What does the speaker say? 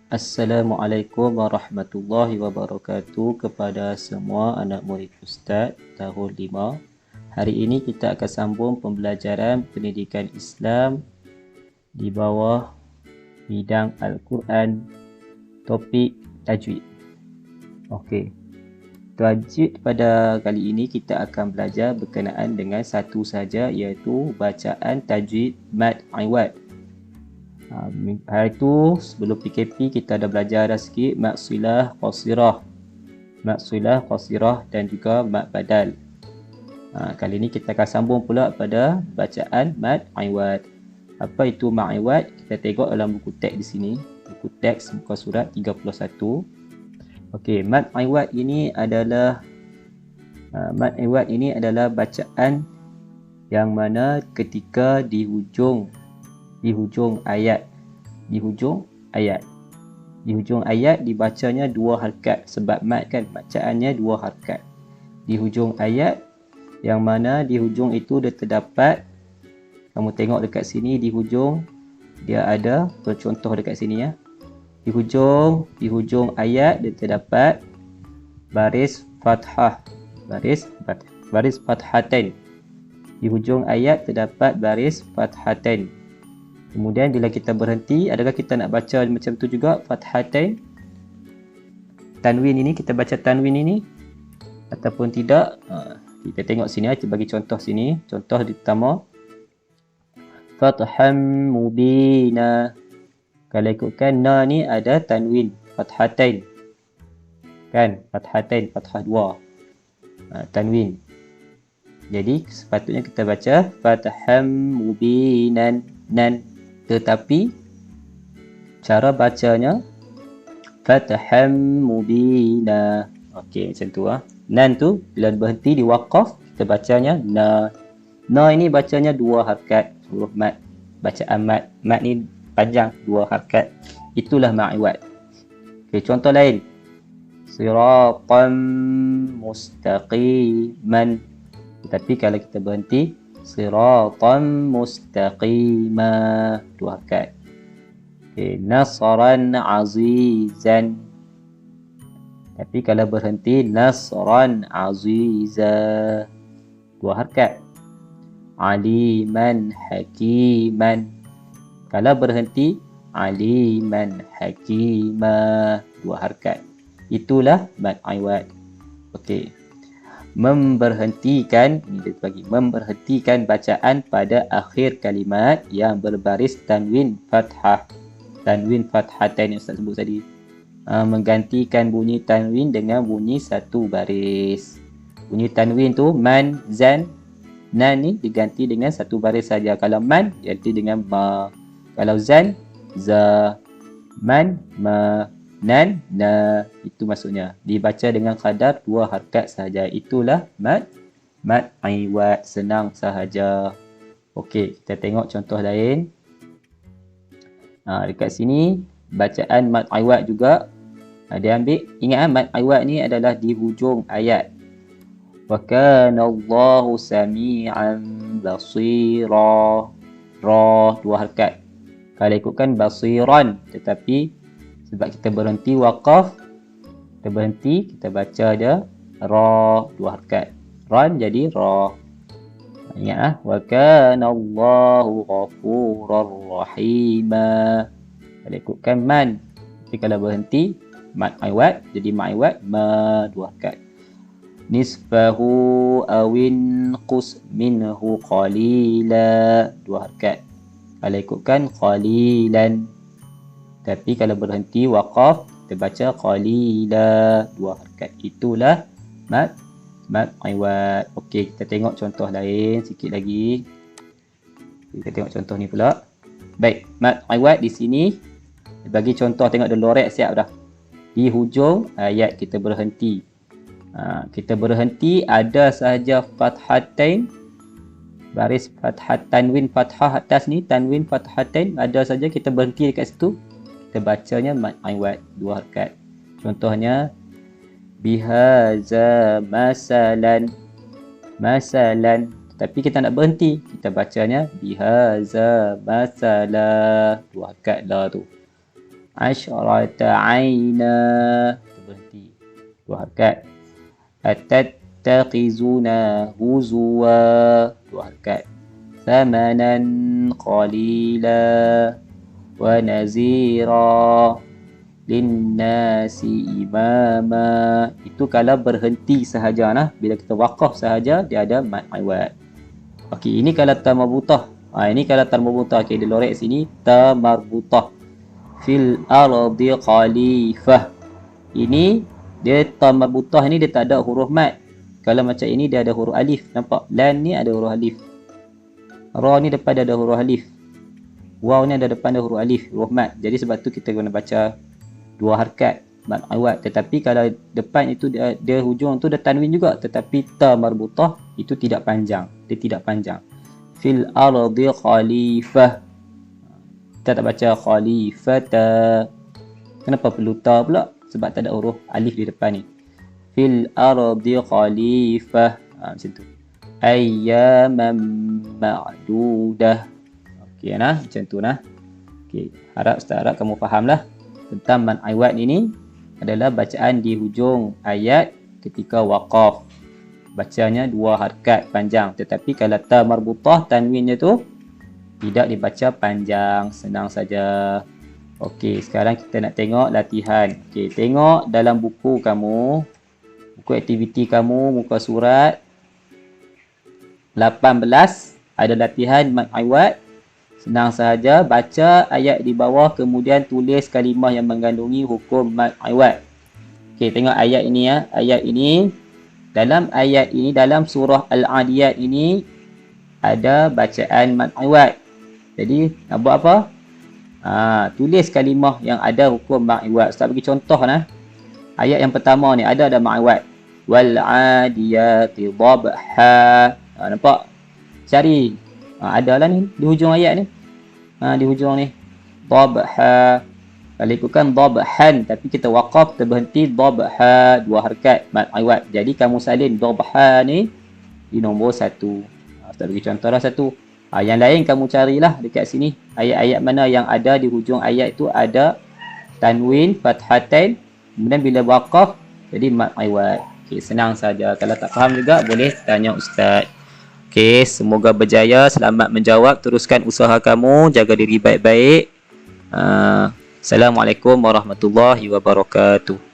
Assalamualaikum warahmatullahi wabarakatuh kepada semua anak murid Ustaz tahun 5. Hari ini kita akan sambung pembelajaran pendidikan Islam di bawah bidang Al-Quran, topik tajwid. Okey. Tajwid pada kali ini kita akan belajar berkenaan dengan satu saja, iaitu bacaan tajwid mad iwad. Hari tu sebelum PKP kita dah belajar dah sikit mad silah qasirah dan juga mad badal. Kali ni kita akan sambung pula pada bacaan mad iwad. Apa itu mad iwad? Kita tengok dalam buku teks di sini, buku teks muka surat 31. Okey, mad iwad ini adalah bacaan yang mana ketika di hujung ayat dibacanya dua harakat, sebab mad kan bacaannya dua harakat di hujung ayat, yang mana di hujung itu dia terdapat, kamu tengok dekat sini di hujung dia ada contoh dekat sini ya. Di hujung ayat dia terdapat baris fathatain. Di hujung ayat terdapat baris fathatain. Kemudian bila kita berhenti, adakah kita nak baca macam tu juga fathatain? Tanwin ini, kita baca tanwin ini ataupun tidak? Kita tengok sini, kita bagi contoh sini. Contoh pertama, fatham mubina. Kalau ikutkan na ni ada tanwin fathatain. Kan? Fathatain, fathah dua. Tanwin. Jadi sepatutnya kita baca fatham mubinan nan. Tetapi cara bacanya fatham mubina. Okey, macam tu Nan tu bila berhenti di waqaf kita bacanya na. Na ini bacanya dua harakat huruf mad. Bacaan mad. Mad ni panjang dua harakat. Itulah mad iwad. Okey, contoh lain. Siratan mustaqiman. Tetapi kalau kita berhenti siratan mustaqima, dua harakat. Okay. Nasran azizan. Tapi kalau berhenti nasran aziza, dua harakat. Aliman hakiman. Kalau berhenti aliman hakima, dua harakat. Itulah mad iwad. Okey. Memberhentikan bacaan pada akhir kalimat yang berbaris tanwin fathah. Tanwin fathatain yang Ustaz sebut tadi. Menggantikan bunyi tanwin dengan bunyi satu baris. Bunyi tanwin tu man, zan, nan ni diganti dengan satu baris saja. Kalau man diganti dengan ma. Kalau zan, za, man, ma, nan, na. Itu maksudnya. Dibaca dengan kadar dua harakat sahaja. Itulah mad iwad. Senang sahaja. Okey, kita tengok contoh lain. Dekat sini bacaan mad iwad juga. Dia ambil, ingat mad iwad ni adalah di hujung ayat. Wa kana Allahu sami'an basira. Ra, dua harakat. Kalau ikutkan basiran, tetapi sebab kita berhenti waqaf, kita baca dia ra, dua harakat. Ran jadi ra. Ingat wa kana Allahu ghafurur rahima. Kalau ikutkan man, tapi kalau berhenti mad iwad jadi mad iwad ma, dua harakat. Nisfahu awin qus minhu qalila, dua harakat. Kalau ikutkan qalilan. Tapi kalau berhenti waqaf, kita baca qalila, dua harakat. Itulah mad iwad. Okey, kita tengok contoh lain sikit lagi. Kita tengok contoh ni pula. Baik, mad iwad di sini bagi contoh, tengok dah lorek siap dah. Di hujung ayat kita berhenti. Kita berhenti ada sahaja fathatain, baris tanwin fathah atas ni, tanwin fathatain ada saja, kita berhenti dekat situ. Kita bacanya mad iwad, dua harakat. Contohnya bihaza masalan. Tapi kita nak berhenti, kita bacanya bihaza masala, dua harakat la tu. Asyrata aina. Kita berhenti. 2 harakat. Atattaqizuna huzwa. 2 harakat. Thamanan qalila wa nazira linnasi imama. Itu kalau berhenti sahaja nah. Bila kita waqaf sahaja dia ada mad iwad. Okey, ini kalau ta marbutah. Ini kalau ta marbutah. Okey, dia lorek sini ta marbutah. Fil ardi khalifah. Ini dia ta marbutah ni dia tak ada huruf mad. Kalau macam ini dia ada huruf alif. Nampak? Lan ni ada huruf alif. Ra ni depan dia ada huruf alif. Waw ni ada depan dia huruf alif, huruf mad. Jadi sebab tu kita guna baca 2 harakat mad iwad. Tetapi kalau depan itu dia hujung tu dia tanwin juga, tetapi ta marbutah itu tidak panjang. Dia tidak panjang. Fil ardi khalifah. Kita tak baca khalifata. Kenapa perlu ta pula? Sebab tak ada huruf alif di depan ni. Fil ardi khalifah. Macam tu. Ayyaman ma'dudah. Okey nah, macam tu nah. Okey, harap Ustaz harap kamu fahamlah tentang mad iwad ini adalah bacaan di hujung ayat ketika waqaf. Bacanya 2 harakat panjang, tetapi kalau ta marbutah tanwinnya tu tidak dibaca panjang, senang saja. Okey, sekarang kita nak tengok latihan. Okey, tengok dalam buku kamu, buku aktiviti kamu, muka surat 18 ada latihan mad iwad. Senang sahaja, baca ayat di bawah kemudian tulis kalimah yang mengandungi hukum mad iwad. Okey, tengok ayat ini ya. Ayat ini, dalam surah Al-Adiyat ini ada bacaan mad iwad. Jadi nak buat apa? Tulis kalimah yang ada hukum mad iwad. Ustaz bagi contoh nah. Ayat yang pertama ni ada mad iwad. Wal 'adiyati dhabha. Nampak? Cari. Ada lah ni di hujung ayat ni. Di hujung ni. Dhabha. Kalau ikutkan dhabhan, tapi kita waqaf, kita berhenti dhabha, 2 harakat mad iwad. Jadi kamu salin dhabha ni di nombor 1. Ustaz bagi contoh lah 1. Yang lain kamu carilah dekat sini. Ayat-ayat mana yang ada di hujung ayat itu ada tanwin, fathatain. Kemudian bila waqaf, jadi mad iwad. Okay, senang saja. Kalau tak faham juga boleh tanya Ustaz. Okey, semoga berjaya. Selamat menjawab. Teruskan usaha kamu. Jaga diri baik-baik. Assalamualaikum warahmatullahi wabarakatuh.